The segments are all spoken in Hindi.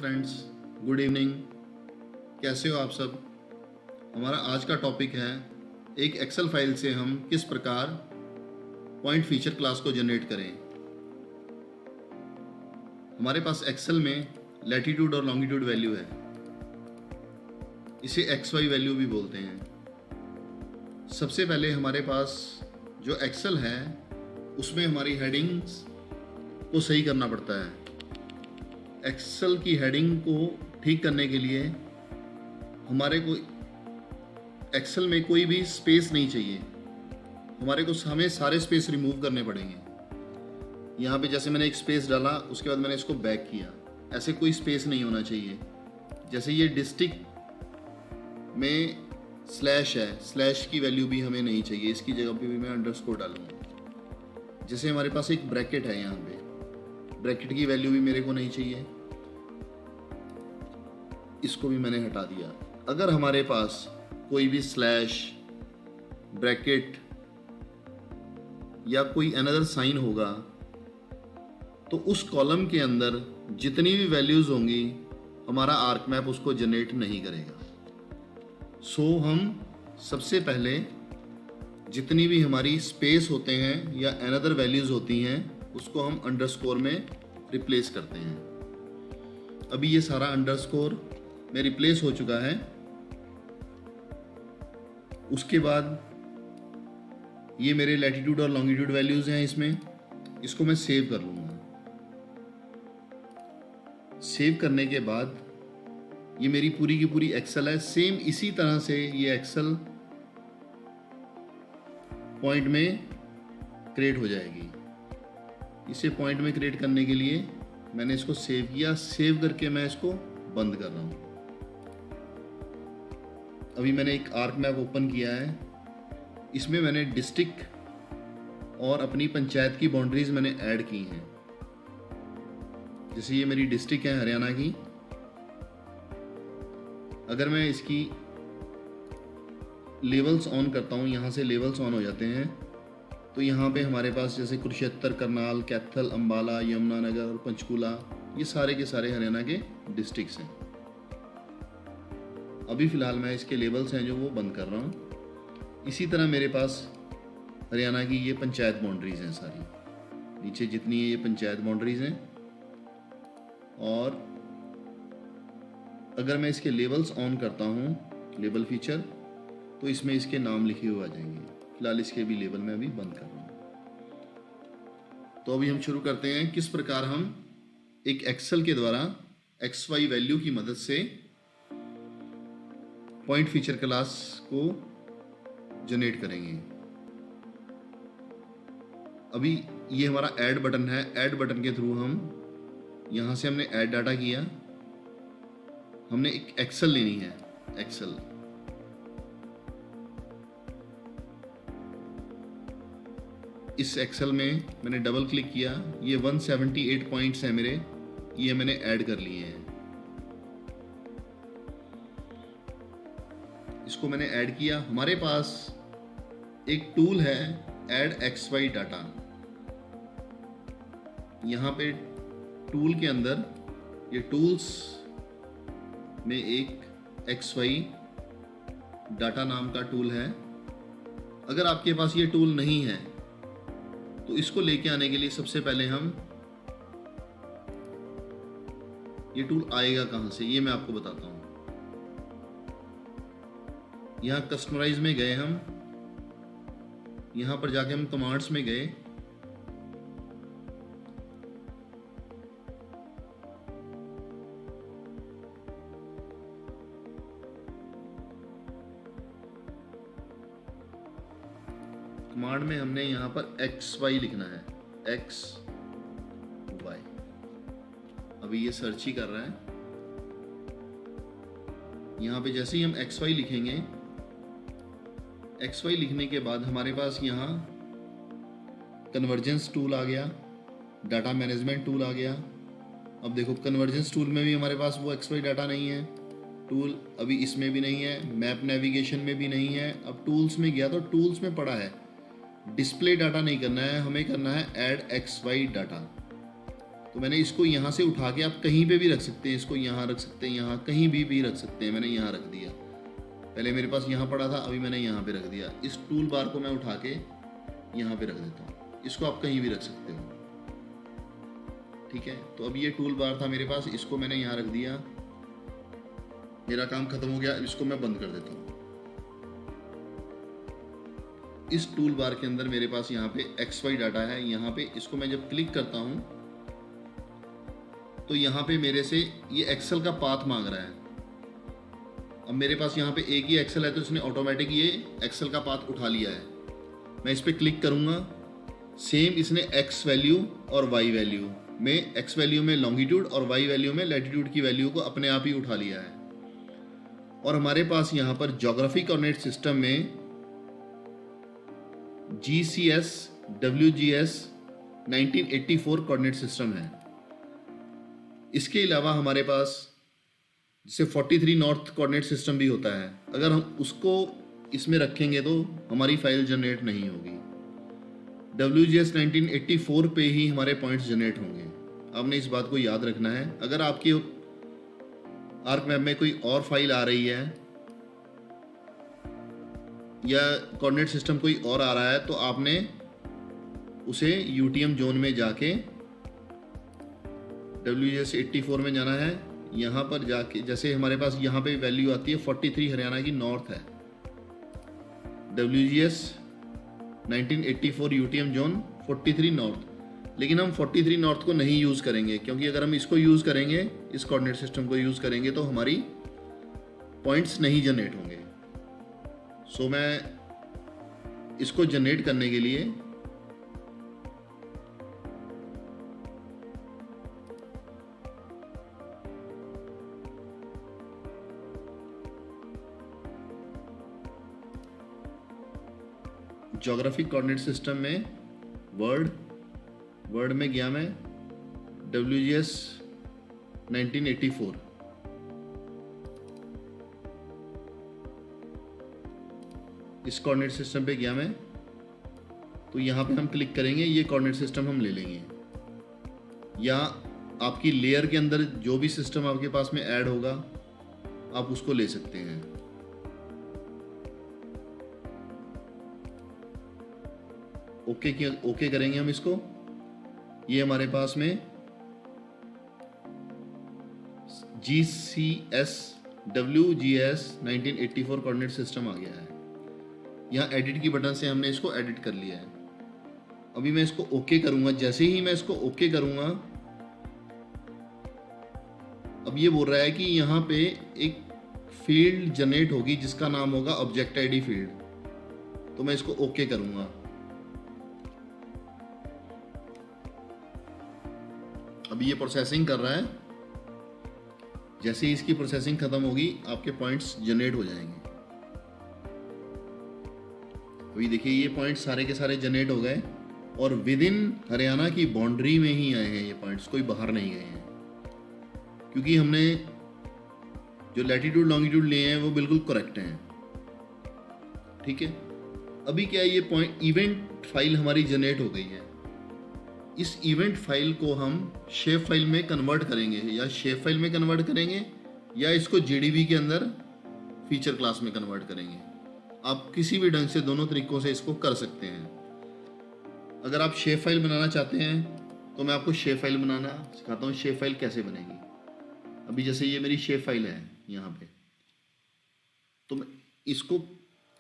Friends, good evening. कैसे हो आप सब? हमारा आज का टॉपिक है एक एक्सेल फाइल से हम किस प्रकार पॉइंट फीचर क्लास को जनरेट करें। हमारे पास एक्सेल में लैटिट्यूड और लॉन्गिट्यूड वैल्यू है, इसे एक्स वाई वैल्यू भी बोलते हैं। सबसे पहले हमारे पास जो एक्सेल है उसमें हमारी हेडिंग्स को सही करना पड़ता है। एक्सेल की हेडिंग को ठीक करने के लिए हमारे को एक्सेल में कोई भी स्पेस नहीं चाहिए, हमें सारे स्पेस रिमूव करने पड़ेंगे। यहाँ पे जैसे मैंने एक स्पेस डाला, उसके बाद मैंने इसको बैक किया, ऐसे कोई स्पेस नहीं होना चाहिए। जैसे ये डिस्ट्रिक्ट में स्लैश है, स्लैश की वैल्यू भी हमें नहीं चाहिए, इसकी जगह पे भी मैं अंडरस्कोर डालूंगा। जैसे हमारे पास एक ब्रैकेट है, यहाँ पे ब्रैकेट की वैल्यू भी मेरे को नहीं चाहिए, इसको भी मैंने हटा दिया। अगर हमारे पास कोई भी स्लैश, ब्रैकेट या कोई अनदर साइन होगा तो उस कॉलम के अंदर जितनी भी वैल्यूज होंगी हमारा आर्क मैप उसको जनरेट नहीं करेगा। सो हम सबसे पहले जितनी भी हमारी स्पेस होते हैं या अनदर वैल्यूज होती हैं उसको हम अंडरस्कोर में रिप्लेस करते हैं। अभी ये सारा अंडरस्कोर में रिप्लेस हो चुका है। उसके बाद ये मेरे लैटिट्यूड और लॉन्गिट्यूड वैल्यूज हैं, इसको मैं सेव कर लूँगा। सेव करने के बाद ये मेरी पूरी की पूरी एक्सेल है। सेम इसी तरह से ये एक्सेल पॉइंट में क्रिएट हो जाएगी। इसे पॉइंट में क्रिएट करने के लिए मैंने इसको सेव किया, सेव करके मैं इसको बंद कर रहा हूँ। अभी मैंने एक आर्क मैप ओपन किया है, इसमें मैंने डिस्ट्रिक्ट और अपनी पंचायत की बाउंड्रीज मैंने ऐड की हैं। जैसे ये मेरी डिस्ट्रिक्ट है हरियाणा की, अगर मैं इसकी लेवल्स ऑन करता हूँ, यहाँ से लेवल्स ऑन हो जाते हैं, तो यहाँ पे हमारे पास जैसे कुरुक्षेत्र, करनाल, कैथल, अंबाला, यमुनानगर और पंचकूला, ये सारे के सारे हरियाणा के डिस्ट्रिक्ट्स हैं। अभी फ़िलहाल मैं इसके लेवल्स हैं जो वो बंद कर रहा हूँ। इसी तरह मेरे पास हरियाणा की ये पंचायत बाउंड्रीज़ हैं सारी, नीचे जितनी ये पंचायत बाउंड्रीज़ हैं। और अगर मैं इसके लेवल्स ऑन करता हूँ, लेबल फीचर, तो इसमें इसके नाम लिखे हुए आ जाएंगे। फिलहाल इसके भी लेबल मैं अभी बंद कर रहा हूँ। तो अभी हम शुरू करते हैं किस प्रकार हम एक एक्सेल के द्वारा एक्स वाई वैल्यू की मदद से पॉइंट फीचर क्लास को जनरेट करेंगे। अभी ये हमारा ऐड बटन है, ऐड बटन के थ्रू हम यहाँ से हमने ऐड डाटा किया, हमने एक एक्सेल लेनी है। एक्सेल इस एक्सेल में मैंने डबल क्लिक किया, ये 178 पॉइंट्स हैं मेरे, ये मैंने ऐड कर लिए हैं। इसको मैंने ऐड किया। हमारे पास एक टूल है ऐड एक्स वाई डाटा। यहाँ पे टूल के अंदर ये टूल्स में एक एक्स वाई डाटा नाम का टूल है। अगर आपके पास ये टूल नहीं है तो इसको लेके आने के लिए सबसे पहले हम, ये टूल आएगा कहाँ से ये मैं आपको बताता हूँ। यहाँ कस्टमाइज में गए हम, यहाँ पर जाके हम कमांड्स में गए, कमांड में हमने यहाँ पर एक्स वाई लिखना है, एक्स वाई। अभी ये सर्च ही कर रहा है। यहाँ पे जैसे ही हम एक्स वाई लिखेंगे, एक्स वाई लिखने के बाद हमारे पास यहाँ कन्वर्जेंस टूल आ गया, डाटा मैनेजमेंट टूल आ गया। अब देखो कन्वर्जेंस टूल में भी हमारे पास वो एक्स वाई डाटा नहीं है, टूल अभी इसमें भी नहीं है, मैप नेविगेशन में भी नहीं है। अब टूल्स में गया तो टूल्स में पड़ा है डिस्प्ले डाटा नहीं करना है, हमें करना है ऐड एक्स वाई डाटा। तो मैंने इसको यहाँ से उठा के आप कहीं पे भी रख सकते हैं, इसको यहाँ रख सकते हैं, यहाँ कहीं भी रख सकते हैं। मैंने यहाँ रख दिया, पहले मेरे पास यहाँ पड़ा था, अभी मैंने यहाँ पे रख दिया। इस टूल बार को मैं उठा के यहाँ पे रख देता हूँ, इसको आप कहीं भी रख सकते हो, ठीक है। तो अब ये टूल बार था मेरे पास, इसको मैंने यहाँ रख दिया, मेरा काम खत्म हो गया। इसको मैं बंद कर देता हूँ। इस टूल बार के अंदर मेरे पास यहाँ पे XY डाटा है, यहाँ पे इसको मैं जब क्लिक करता हूँ तो यहाँ पे मेरे से ये एक्सेल का पाथ मांग रहा है। अब मेरे पास यहाँ पे एक ही एक्सेल है तो इसने ऑटोमेटिक ये एक्सेल का पाथ उठा लिया है। मैं इस पर क्लिक करूँगा, सेम इसने X वैल्यू और Y वैल्यू में, X वैल्यू में लॉन्गिट्यूड और Y वैल्यू में लैटिट्यूड की वैल्यू को अपने आप ही उठा लिया है। और हमारे पास यहाँ पर ज्योग्राफी कोऑर्डिनेट सिस्टम में GCS WGS 1984 कोऑर्डिनेट सिस्टम है। इसके अलावा हमारे पास जैसे 43 नॉर्थ कोऑर्डिनेट सिस्टम भी होता है। अगर हम उसको इसमें रखेंगे तो हमारी फाइल जनरेट नहीं होगी। WGS 1984 पे ही हमारे पॉइंट्स जनरेट होंगे। आपने इस बात को याद रखना है। अगर आपकी आर्क मैप में कोई और फाइल आ रही है या कोऑर्डिनेट सिस्टम कोई और आ रहा है तो आपने उसे UTM जोन में जाके WGS 84 में जाना है। यहाँ पर जाके जैसे हमारे पास यहाँ पे वैल्यू आती है 43 हरियाणा की नॉर्थ है, WGS 1984 UTM जोन 43 नॉर्थ। लेकिन हम 43 नॉर्थ को नहीं यूज़ करेंगे, क्योंकि अगर हम इसको यूज़ करेंगे, इस कोऑर्डिनेट सिस्टम को यूज़ करेंगे तो हमारी पॉइंट्स नहीं जनरेट होंगे। सो मैं इसको जनरेट करने के लिए ज्योग्राफिक कोऑर्डिनेट सिस्टम में वर्ड में गया मैं, WGS 1984, इस कोऑर्डिनेट सिस्टम पे गया मैं। तो यहाँ पे हम क्लिक करेंगे, ये कोऑर्डिनेट सिस्टम हम ले लेंगे, या आपकी लेयर के अंदर जो भी सिस्टम आपके पास में ऐड होगा आप उसको ले सकते हैं। ओके करेंगे हम इसको। ये हमारे पास में GCS WGS 1984 कोऑर्डिनेट सिस्टम आ गया है। यहाँ एडिट की बटन से हमने इसको एडिट कर लिया है। अभी मैं इसको ओके करूंगा। जैसे ही मैं इसको ओके करूंगा, अब ये बोल रहा है कि यहाँ पे एक फील्ड जनरेट होगी जिसका नाम होगा ऑब्जेक्ट आईडी फील्ड। तो मैं इसको ओके करूंगा। अभी ये प्रोसेसिंग कर रहा है। जैसे ही इसकी प्रोसेसिंग खत्म होगी आपके पॉइंट्स जनरेट हो जाएंगे। अभी देखिए ये पॉइंट्स सारे के सारे जनरेट हो गए और विद इन हरियाणा की बाउंड्री में ही आए हैं ये पॉइंट्स, कोई बाहर नहीं गए हैं, क्योंकि हमने जो लैटिट्यूड लॉन्गिट्यूड लिए हैं वो बिल्कुल करेक्ट हैं। ठीक है, अभी क्या है, ये पॉइंट इवेंट फाइल हमारी जनरेट हो गई है। इस इवेंट फाइल को हम शेप फाइल में कन्वर्ट करेंगे, या शेप फाइल में कन्वर्ट करेंगे या इसको GDB के अंदर फीचर क्लास में कन्वर्ट करेंगे। आप किसी भी ढंग से दोनों तरीकों से इसको कर सकते हैं। अगर आप शेप फाइल बनाना चाहते हैं तो मैं आपको शेप फाइल बनाना सिखाता हूँ। शेप फाइल कैसे बनेगी। अभी जैसे ये मेरी शेप फाइल है यहाँ पे, तो मैं इसको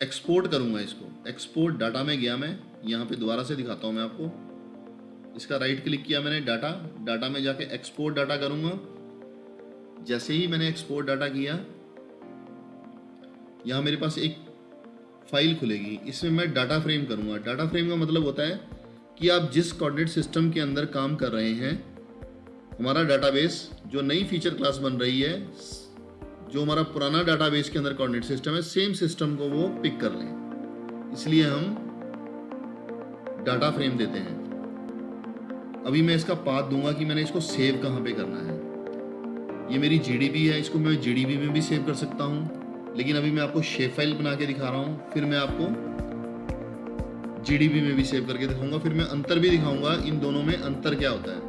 एक्सपोर्ट करूँगा। इसको एक्सपोर्ट डाटा में गया मैं, यहाँ पे दोबारा से दिखाता हूँ मैं आपको। इसका राइट क्लिक किया मैंने, डाटा में जाके एक्सपोर्ट डाटा करूँगा। जैसे ही मैंने एक्सपोर्ट डाटा किया, यहाँ मेरे पास एक फाइल खुलेगी। इसमें मैं डाटा फ्रेम करूँगा। डाटा फ्रेम का मतलब होता है कि आप जिस कोऑर्डिनेट सिस्टम के अंदर काम कर रहे हैं, हमारा डाटाबेस जो नई फीचर क्लास बन रही है, जो हमारा पुराना डाटाबेस के अंदर कोऑर्डिनेट सिस्टम है, सेम सिस्टम को वो पिक कर लें। इसलिए हम डाटा फ्रेम देते हैं। अभी मैं इसका पाथ दूंगा कि मैंने इसको सेव कहाँ पे करना है। ये मेरी GDB है, इसको मैं GDB में भी सेव कर सकता हूँ, लेकिन अभी मैं आपको शेप फाइल बना के दिखा रहा हूँ। फिर मैं आपको GDB में भी सेव करके दिखाऊंगा। फिर मैं अंतर भी दिखाऊंगा, इन दोनों में अंतर क्या होता है।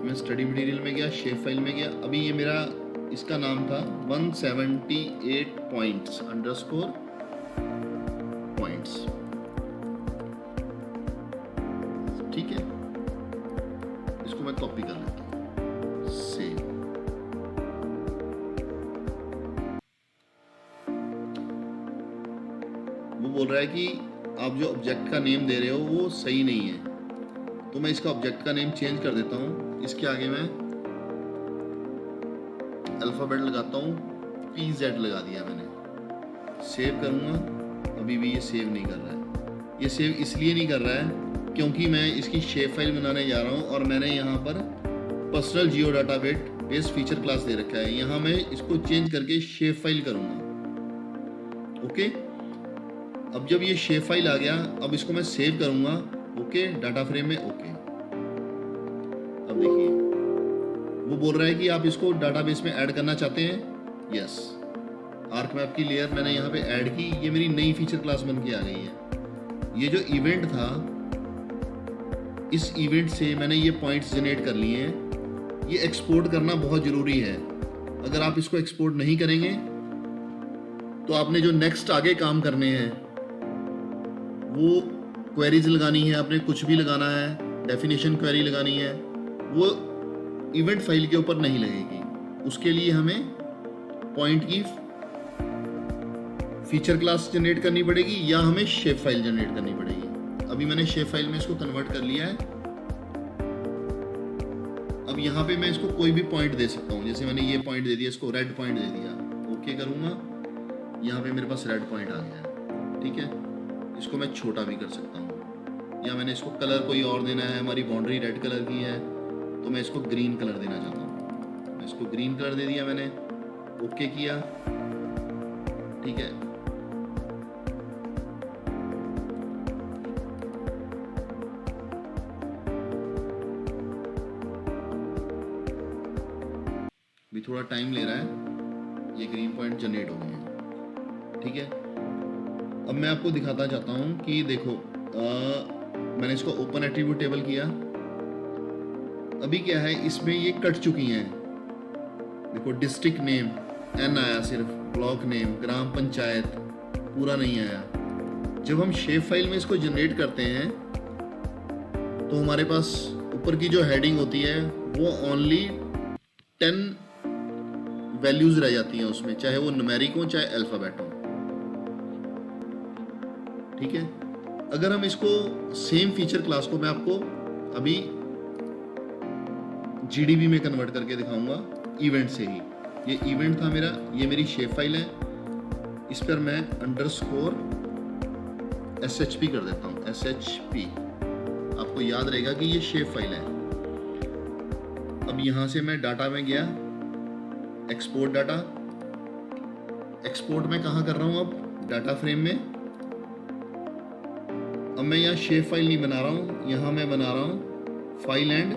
मैं स्टडी मटेरियल में गया, शेप फाइल में गया। अभी ये मेरा इसका नाम था 178 पॉइंट्स अंडरस्कोर पॉइंट्स, ठीक है। इसको मैं कॉपी कर लेता हूँ, सेव। वो बोल रहा है कि आप जो ऑब्जेक्ट का नेम दे रहे हो वो सही नहीं है, तो मैं इसका ऑब्जेक्ट का नेम चेंज कर देता हूँ। इसके आगे मैं अल्फ़ाबेट लगाता हूँ, PZ लगा दिया मैंने। सेव करूँगा, अभी भी ये सेव नहीं कर रहा है। ये सेव इसलिए नहीं कर रहा है क्योंकि मैं इसकी शेप फाइल बनाने जा रहा हूँ और मैंने यहाँ पर पर्सनल जियो डाटा बेस फीचर क्लास दे रखा है। यहाँ मैं इसको चेंज करके शेप फाइल करूँगा। ओके, अब जब ये शेप फाइल आ गया, अब इसको मैं सेव करूँगा। ओके, डाटा फ्रेम में। ओके, अब देखिए वो बोल रहा है कि आप इसको डाटाबेस में ऐड करना चाहते हैं। यस, आर्क मैप की लेयर मैंने यहाँ पे ऐड की, ये मेरी नई फीचर क्लास बन के आ गई है। ये जो इवेंट था, इस इवेंट से मैंने ये पॉइंट्स जनरेट कर लिए हैं। ये एक्सपोर्ट करना बहुत ज़रूरी है। अगर आप इसको एक्सपोर्ट नहीं करेंगे तो आपने जो नेक्स्ट आगे काम करने हैं, वो क्वेरीज लगानी है, आपने कुछ भी लगाना है, डेफिनेशन क्वेरी लगानी है, वो इवेंट फाइल के ऊपर नहीं लगेगी। उसके लिए हमें पॉइंट की फीचर क्लास जनरेट करनी पड़ेगी या हमें शेप फाइल जनरेट करनी पड़ेगी। अभी मैंने शेप फाइल में इसको कन्वर्ट कर लिया है। अब यहाँ पे मैं इसको कोई भी पॉइंट दे सकता हूँ। जैसे मैंने ये पॉइंट दे दिया, इसको रेड पॉइंट दे दिया। ओके करूँगा, यहाँ पे मेरे पास रेड पॉइंट आ गया है, ठीक है। इसको मैं छोटा भी कर सकता हूँ, या मैंने इसको कलर कोई और देना है। हमारी बाउंड्री रेड कलर की है तो मैं इसको ग्रीन कलर देना चाहता हूँ। मैं इसको ग्रीन कलर दे दिया मैंने। ओके किया, ठीक है। भी थोड़ा टाइम ले रहा है, ये ग्रीन पॉइंट जनरेट हो गए हैं, ठीक है। अब मैं आपको दिखाता चाहता हूँ कि देखो, मैंने इसको ओपन एट्रीब्यूट टेबल किया। अभी क्या है, इसमें ये कट चुकी हैं। देखो, डिस्ट्रिक्ट नेम N आया, सिर्फ ब्लॉक नेम, ग्राम पंचायत पूरा नहीं आया। जब हम शेप फाइल में इसको जनरेट करते हैं तो हमारे पास ऊपर की जो हेडिंग होती है वो ओनली 10 वैल्यूज रह जाती हैं उसमें, चाहे वो न्यूमेरिक हो चाहे अल्फाबेट हो, ठीक है। अगर हम इसको सेम फीचर क्लास को मैं आपको अभी GDB में कन्वर्ट करके दिखाऊंगा, इवेंट से ही। ये इवेंट था मेरा, ये मेरी शेप फाइल है। इस पर मैं अंडरस्कोर SHP कर देता हूँ, SHP। आपको याद रहेगा कि ये शेप फाइल है। अब यहाँ से मैं डाटा में गया, एक्सपोर्ट डाटा। एक्सपोर्ट मैं कहाँ कर रहा हूँ, अब डाटा फ्रेम में। अब मैं यहाँ शेप फाइल नहीं बना रहा हूँ, यहाँ मैं बना रहा हूँ file and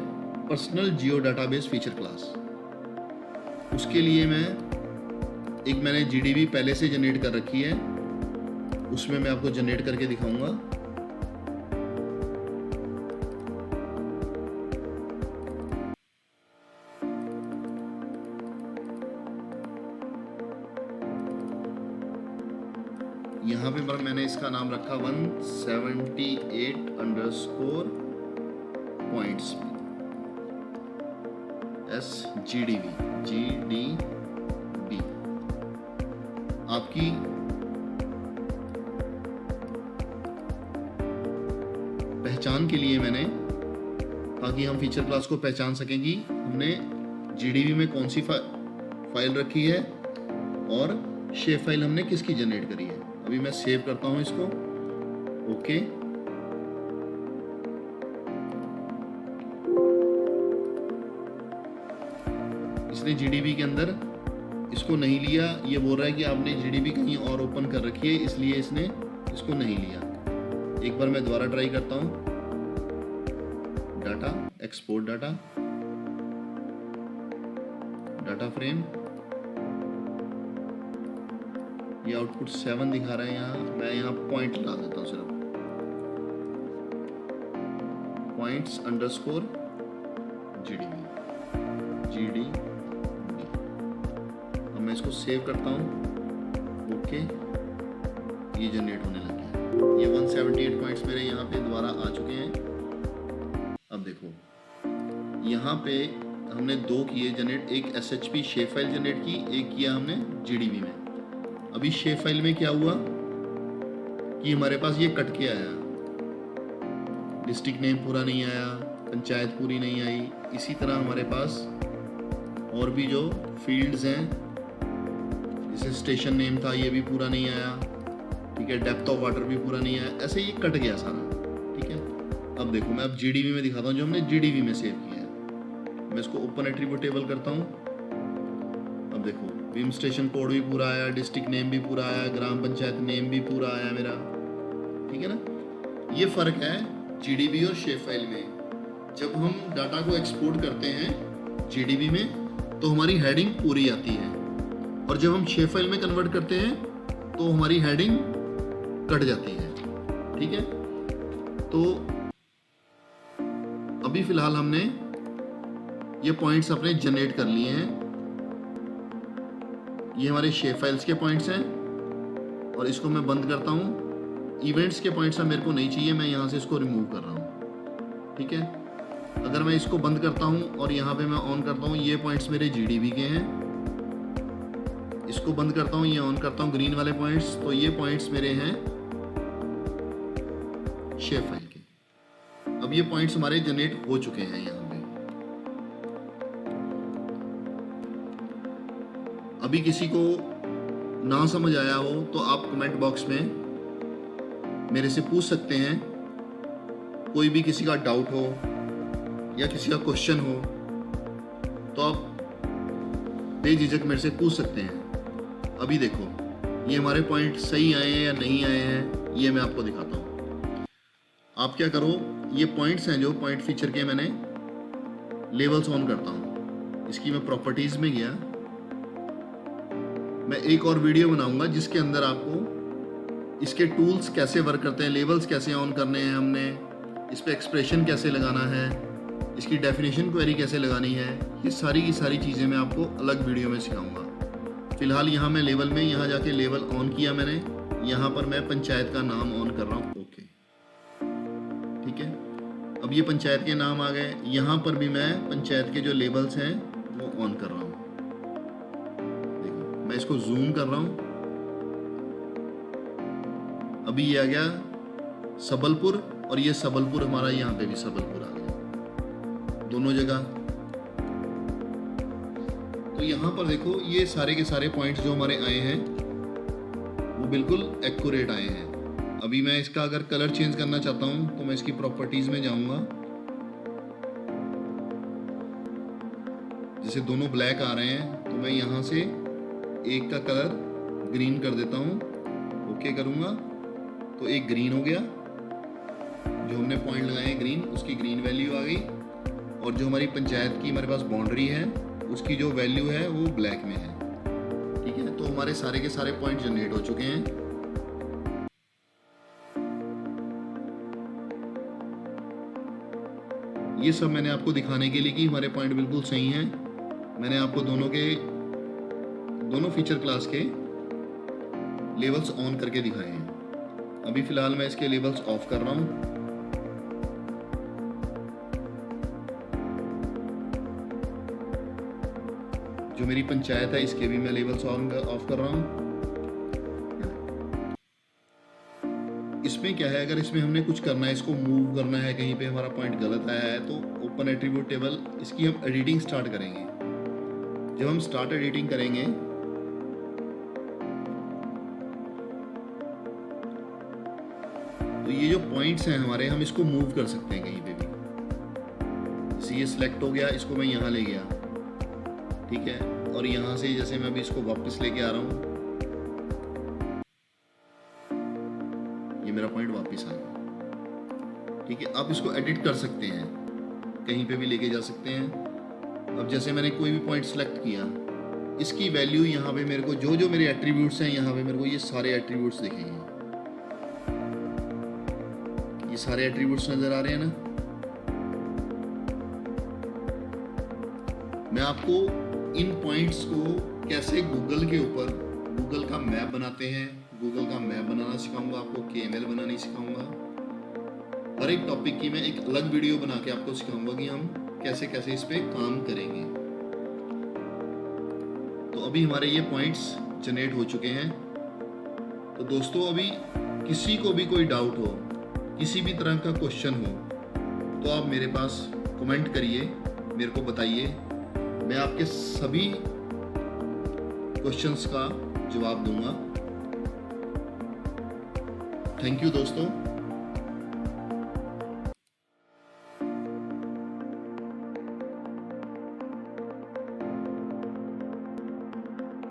personal Jio database feature class. उसके लिए मैंने GDB पहले से जनरेट कर रखी है, उसमें मैं आपको जनरेट करके दिखाऊंगा। यहाँ पे मैंने इसका नाम रखा 178 अंडरस्कोर पॉइंट्स GDB। आपकी पहचान के लिए मैंने, ताकि हम फीचर क्लास को पहचान सकें कि हमने GDB में कौन सी फाइल रखी है और शेप फाइल हमने किसकी जनरेट करी है। अभी मैं सेव करता हूं इसको। ओके, इसने GDB के अंदर इसको नहीं लिया। ये बोल रहा है कि आपने GDB कहीं और ओपन कर रखी है, इसलिए इसने इसको नहीं लिया। एक बार मैं दोबारा ट्राई करता हूं। Data, export data, data frame, ये आउटपुट 7 दिखा रहा है। यहाँ मैं यहाँ पॉइंट लगा देता हूँ, सिर्फ पॉइंट्स अंडरस्कोर GDB। GD। अब मैं इसको सेव करता हूँ। ओके, ये जनरेट होने लग गया। ये 178 पॉइंट्स मेरे यहाँ पे दोबारा आ चुके हैं। अब देखो यहाँ पे हमने दो किए जनरेट, एक SHP शेप फाइल जनरेट की, एक किया हमने GDB में। अभी शेप फाइल में क्या हुआ कि हमारे पास ये कट के आया, डिस्ट्रिक्ट नेम पूरा नहीं आया, पंचायत पूरी नहीं आई। इसी तरह हमारे पास और भी जो फील्ड्स हैं, जैसे स्टेशन नेम था ये भी पूरा नहीं आया, ठीक है, डेप्थ ऑफ वाटर भी पूरा नहीं आया, ऐसे ये कट गया सारा, ठीक है। अब देखो मैं अब GDB में दिखाता हूँ जो हमने GDB में सेव किया है। मैं इसको ओपन एट्रीब्यूट टेबल करता हूँ। अब देखो विम स्टेशन कोड भी पूरा आया, डिस्ट्रिक्ट नेम भी पूरा आया, ग्राम पंचायत नेम भी पूरा आया मेरा, ठीक है ना। ये फ़र्क है GDB और शेप फाइल में। जब हम डाटा को एक्सपोर्ट करते हैं GDB में तो हमारी हेडिंग पूरी आती है, और जब हम शेप फाइल में कन्वर्ट करते हैं तो हमारी हेडिंग कट जाती है, ठीक है। तो अभी फ़िलहाल हमने ये पॉइंट्स अपने जनरेट कर लिए हैं। ये हमारे शेप फाइल्स के पॉइंट्स हैं, और इसको मैं बंद करता हूँ। इवेंट्स के पॉइंट्स अब मेरे को नहीं चाहिए, मैं यहाँ से इसको रिमूव कर रहा हूँ, ठीक है। अगर मैं इसको बंद करता हूँ और यहाँ पे मैं ऑन करता हूँ, ये पॉइंट्स मेरे GDB के हैं। इसको बंद करता हूँ, ये ऑन करता हूँ ग्रीन वाले पॉइंट्स, तो ये पॉइंट्स मेरे हैं शेप फाइल के। अब ये पॉइंट्स हमारे जनरेट हो चुके हैं यहाँ पे। अभी किसी को ना समझ आया हो तो आप कमेंट बॉक्स में मेरे से पूछ सकते हैं। कोई भी किसी का डाउट हो या किसी का क्वेश्चन हो तो आप बेझिझक मेरे से पूछ सकते हैं। अभी देखो ये हमारे पॉइंट सही आए हैं या नहीं आए हैं, ये मैं आपको दिखाता हूँ। आप क्या करो, ये पॉइंट्स हैं जो पॉइंट फीचर के, मैंने लेवल्स ऑन करता हूँ। इसकी मैं प्रॉपर्टीज़ में गया, मैं एक और वीडियो बनाऊंगा जिसके अंदर आपको इसके टूल्स कैसे वर्क करते हैं, लेवल्स कैसे ऑन करने हैं हमने, इस पर एक्सप्रेशन कैसे लगाना है, इसकी डेफिनेशन क्वेरी कैसे लगानी है, ये सारी की सारी चीज़ें मैं आपको अलग वीडियो में सिखाऊंगा। फ़िलहाल यहाँ मैं लेवल में, यहाँ जाके लेवल ऑन किया मैंने, यहाँ पर मैं पंचायत का नाम ऑन कर रहा हूँ। ओके, ठीक है। अब ये पंचायत के नाम आ गए, यहाँ पर भी मैं पंचायत के जो लेवल्स हैं वो ऑन कर रहा हूँ। देखो मैं इसको जूम कर रहा हूँ, अभी ये आ गया सबलपुर, और ये सबलपुर हमारा यहाँ पे भी सबलपुर आ गया, दोनों जगह। तो यहाँ पर देखो ये सारे के सारे पॉइंट्स जो हमारे आए हैं वो बिल्कुल एक्यूरेट आए हैं। अभी मैं इसका अगर कलर चेंज करना चाहता हूँ तो मैं इसकी प्रॉपर्टीज में जाऊंगा, जैसे दोनों ब्लैक आ रहे हैं तो मैं यहाँ से एक का कलर ग्रीन कर देता हूँ। ओके करूँगा तो एक ग्रीन हो गया, जो हमने पॉइंट लगाए हैं ग्रीन, उसकी ग्रीन वैल्यू आ गई, और जो हमारी पंचायत की हमारे पास बाउंड्री है उसकी जो वैल्यू है वो ब्लैक में है, ठीक है। तो हमारे सारे के सारे पॉइंट जनरेट हो चुके हैं। ये सब मैंने आपको दिखाने के लिए कि हमारे पॉइंट बिल्कुल सही हैं। मैंने आपको दोनों फीचर क्लास के लेवल्स ऑन करके दिखाए हैं। अभी फ़िलहाल मैं इसके लेवल्स ऑफ कर रहा हूँ। जो मेरी पंचायत है इसके भी मैं लेवल्स ऑफ कर रहा हूँ। इसमें क्या है, अगर इसमें हमने कुछ करना है, इसको मूव करना है, कहीं पे हमारा पॉइंट गलत आया है, तो ओपन एट्रीब्यूट टेबल, इसकी हम एडिटिंग स्टार्ट करेंगे। जब हम स्टार्ट एडिटिंग करेंगे तो ये जो पॉइंट्स हैं हमारे, हम इसको मूव कर सकते हैं कहीं पे भी। जैसे ये सिलेक्ट हो गया, इसको मैं यहाँ ले गया, ठीक है, और यहाँ से जैसे मैं अभी इसको वापस लेके आ रहा हूँ, ये मेरा पॉइंट वापस आ गया, ठीक है। आप इसको एडिट कर सकते हैं, कहीं पे भी लेके जा सकते हैं। अब जैसे मैंने कोई भी पॉइंट सेलेक्ट किया, इसकी वैल्यू यहाँ पे मेरे को जो मेरे एट्रीब्यूट्स हैं, यहाँ पे मेरे को ये सारे एट्रीब्यूट्स दिखेंगे। ये सारे एट्रीब्यूट्स नजर आ रहे हैं ना। मैं आपको इन पॉइंट्स को कैसे गूगल के ऊपर गूगल का मैप बनाते हैं, गूगल का मैप बनाना सिखाऊंगा, आपको KML बनानी सिखाऊंगा। हर एक टॉपिक की मैं एक अलग वीडियो बना के आपको सिखाऊंगा कि हम कैसे कैसे इस पे काम करेंगे। तो अभी हमारे ये पॉइंट्स जनरेट हो चुके हैं। तो दोस्तों, अभी किसी को भी कोई डाउट हो, किसी भी तरह का क्वेश्चन हो, तो आप मेरे पास कमेंट करिए, मेरे को बताइए, मैं आपके सभी क्वेश्चंस का जवाब दूंगा। थैंक यू दोस्तों।